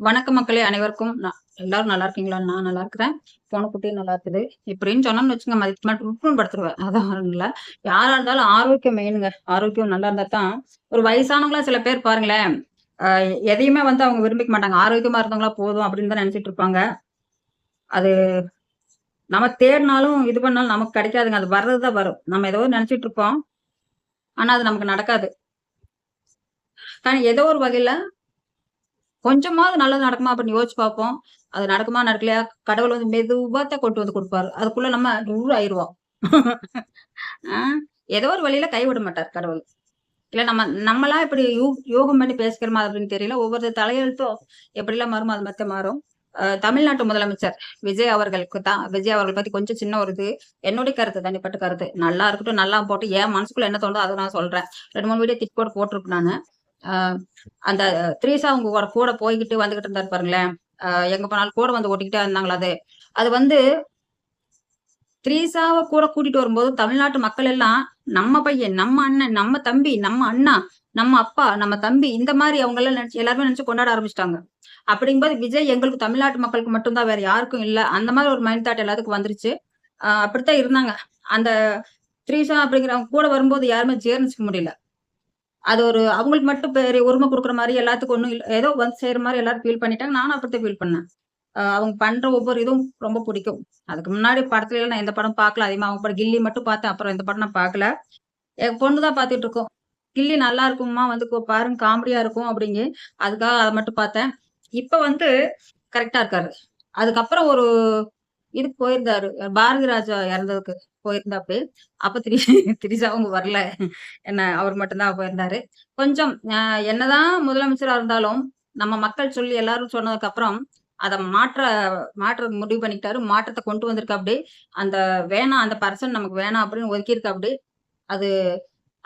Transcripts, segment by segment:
வணக்க மக்களே அனைவருக்கும் எல்லாரும் நல்லா இருக்கீங்களா? நான் நல்லா இருக்கிறேன். குட்டி நல்லா இருக்குது. இப்படின்னு சொன்னோம்னு வச்சுங்க மதிப்பு மட்டும் படுத்துருவேன். அதான் இல்ல. யாரா இருந்தாலும் ஆரோக்கியம் மெயினுங்க. ஆரோக்கியம் நல்லா இருந்தா தான் ஒரு வயசானவங்களா சில பேர் பாருங்களேன், எதையுமே வந்து அவங்க விரும்பிக்க மாட்டாங்க. ஆரோக்கியமா இருந்தவங்களா போதும் அப்படின்னு தான் நினைச்சிட்டு இருப்பாங்க. அது நம்ம தேடினாலும் இது பண்ணாலும் நமக்கு கிடைக்காதுங்க. அது வர்றதுதான் வரும். நம்ம ஏதோ நினைச்சிட்டு இருப்போம். ஆனா அது நமக்கு நடக்காது. ஏதோ ஒரு வகையில கொஞ்சமாவது நல்லது நடக்குமா அப்படின்னு யோசிச்சு பார்ப்போம். அது நடக்குமா நடக்கலையா? கடவுள் வந்து மெதுவா தான் கொண்டு வந்து குடுப்பாரு. அதுக்குள்ள நம்ம நூறு ஆயிருவோம். ஆ ஏதோ ஒரு வழியில கைவிட மாட்டார் கடவுள். இல்ல நம்மளா இப்படி யோகம் பண்ணி பேசிக்கிறோமா அப்படின்னு தெரியல. ஒவ்வொரு தலையெழுத்தும் எப்படிலாம் மாறுமோ அது மத்த மாறும். தமிழ்நாட்டு முதலமைச்சர் விஜய் அவர்கள் பத்தி கொஞ்சம் சின்ன ஒரு இது. என்னுடைய கருத்து, தனிப்பட்ட கருத்து. நல்லா இருக்கட்டும், நல்லா போட்டு என் மனசுக்குள்ள என்ன தோணுதோ அத நான் சொல்றேன். 2, 3 வீடியோ கூட போட்டிருப்பேன் நானு. அந்த த்ரீஷா அவங்க கூட போய்கிட்டு வந்துகிட்டு இருந்தாரு பாருங்களேன். எங்க போனாலும் கூட வந்து ஓட்டிக்கிட்டே இருந்தாங்களா அது. அது வந்து த்ரீஷாவ கூட கூட்டிட்டு வரும்போது தமிழ்நாட்டு மக்கள் எல்லாம் நம்ம பையன், நம்ம அண்ணன், நம்ம தம்பி, நம்ம அண்ணா, நம்ம அப்பா, நம்ம தம்பி இந்த மாதிரி அவங்க எல்லாம் எல்லாருமே நினைச்சு கொண்டாட ஆரம்பிச்சிட்டாங்க. அப்படிங்கும்போது விஜய் எங்களுக்கு தமிழ்நாட்டு மக்களுக்கு மட்டும் தான், வேற யாருக்கும் இல்ல. அந்த மாதிரி ஒரு மைண்ட் தாட் எல்லாத்துக்கும் வந்துருச்சு. அப்படித்தான் இருந்தாங்க. அந்த த்ரீஷா அப்படிங்கிறவங்க கூட வரும்போது யாருமே ஜீரணிச்சுக்க முடியல. அது ஒரு அவங்களுக்கு மட்டும் பெரிய உரிமை குடுக்குற மாரி எல்லாத்துக்கும் ஒண்ணும் இல்ல. ஏதோ வந்து செய்ற மாரி எல்லாரும் ஃபீல் பண்ணிட்டாங்க. நானும் அப்படித்தான் ஃபீல் பண்ணேன். அவங்க பண்ற ஒவ்வொரு இதுவும் ரொம்ப பிடிக்கும். அதுக்கு முன்னாடி படத்துலலாம் நான் எந்த படம் பார்க்கல. அதிகமா அவங்க படம் கில்லி மட்டும் பார்த்தேன். அப்புறம் எந்த படம் நான் பார்க்கல. என் பொண்ணு தான் பார்த்துட்டு இருக்கோம். கில்லி நல்லா இருக்கும்மா வந்து பாருங்க காமெடியா இருக்கும் அப்படிங்க. அதுக்காக அத மட்டும் பார்த்தேன். இப்ப வந்து கரெக்ட்டா இருக்காரு. அதுக்கப்புறம் ஒரு இதுக்கு போயிருந்தாரு. பாரதி ராஜா இறந்ததுக்கு போயிருந்தாப்படி. அப்ப திரிஷா அவங்க வரல. என்ன அவர் மட்டும் தான் போயிருந்தாரு. கொஞ்சம் என்னதான் முதலமைச்சரா இருந்தாலும், நம்ம மக்கள் சொல்லி எல்லாரும் சொன்னதுக்கு அப்புறம், அத மாற்ற முடிவு பண்ணிக்கிட்டாரு. மாற்றத்த கொண்டு வந்திருக்காப்படி. அந்த வேணாம் அந்த பர்சன் நமக்கு வேணாம் அப்படின்னு ஒதுக்கியிருக்காப்படி. அது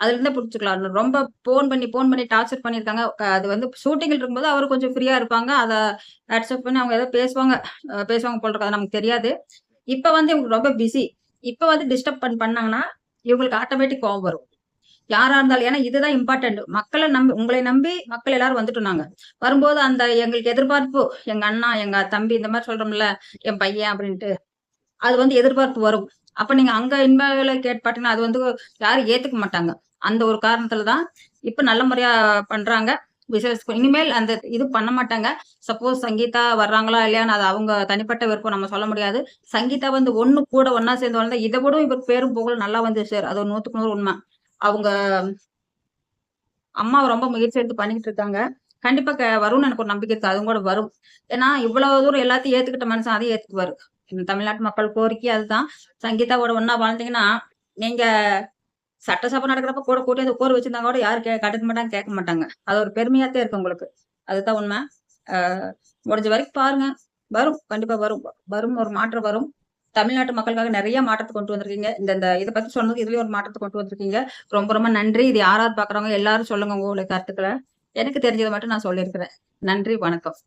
அதுலருந்தே புடிச்சுக்கலாம். ரொம்ப ஃபோன் பண்ணி டார்ச்சர் பண்ணியிருக்காங்க. அது வந்து ஷூட்டிங்ல இருக்கும்போது அவரு கொஞ்சம் ஃப்ரீயா இருப்பாங்க. அத அக்செப்ட் பண்ணி அவங்க ஏதோ பேசுவாங்க போல இருக்கு. அது நமக்கு தெரியாது. இப்ப வந்து இவங்க ரொம்ப பிஸி. இப்ப வந்து டிஸ்டர்ப் பண்ணாங்கன்னா, இவங்களுக்கு ஆட்டோமேட்டிக் கோவம் வரும். யாரா இருந்தாலும். ஏன்னா இதுதான் இம்பார்ட்டன்ட். உங்களை நம்பி மக்கள் எல்லாரும் வந்துட்டோம். வரும்போது அந்த எங்களுக்கு எதிர்பார்ப்பு, எங்க அண்ணா, எங்க தம்பி இந்த மாரி சொல்றோம்ல, என் பையன் அப்படின்ட்டு. அது வந்து எதிர்பார்ப்பு வரும். அப்ப நீங்க அங்க இன்வால்வ்ல கேட்டு பாத்தீங்கன்னா, அது வந்து யாரும் ஏத்துக்க மாட்டாங்க. அந்த ஒரு காரணத்துல தான் இப்ப நல்ல முறையா பண்றாங்க. இனிமேல் அந்த இது பண்ண மாட்டாங்க. சப்போஸ் சங்கீதா வர்றாங்களா இல்லையான்னு அது அவங்க தனிப்பட்ட விருப்பம் நம்ம சொல்ல முடியாது. சங்கீதா வந்து ஒண்ணா சேர்ந்து வளர்ந்தா இத விட இவர் பேரும் புகழும் நல்லா வந்து சேரும். அது 100க்கு 100 உண்ம. அவங்க அம்மாவ ரொம்ப முயற்சி எடுத்து பண்ணிக்கிட்டு இருக்காங்க. கண்டிப்பா வரும்னு எனக்கு ஒரு நம்பிக்கை இருக்கு. அதுவும் கூட வரும். ஏன்னா, இவ்வளவு தூரம் எல்லாத்தையும் ஏத்துக்கிட்ட மனுஷன் அதையும் ஏத்துக்குவாரு. தமிழ்நாட்டு மக்கள் கோரிக்கை அதுதான். சங்கீதாவோட ஒண்ணா வாழ்ந்தீங்கன்னா, நீங்க சட்டசபை நடக்கிறப்ப கூட கூட்டி உட்கார வச்சிருந்தா கூட யாரும் கண்டுக்க மாட்டாங்க, கேட்க மாட்டாங்க. அது ஒரு பெருமையாத்தான் இருக்கு உங்களுக்கு. அதுதான் உண்மை. ஆ முடிஞ்ச வரைக்கும் பாருங்க. வரும். கண்டிப்பா வரும். வரும். ஒரு மாற்றம் வரும். தமிழ்நாட்டு மக்களுக்காக நிறைய மாற்றத்தை கொண்டு வந்திருக்கீங்க. இந்த இந்த இத பத்தி சொன்னதுக்கு இதுலயும் ஒரு மாற்றத்தை கொண்டு வந்திருக்கீங்க. ரொம்ப ரொம்ப நன்றி. இது யார் யார் பார்க்குறாங்க எல்லாரும் சொல்லுங்க உங்களுடைய கருத்துக்கள. எனக்கு தெரிஞ்சத மட்டும் நான் சொல்லியிருக்கிறேன். நன்றி, வணக்கம்.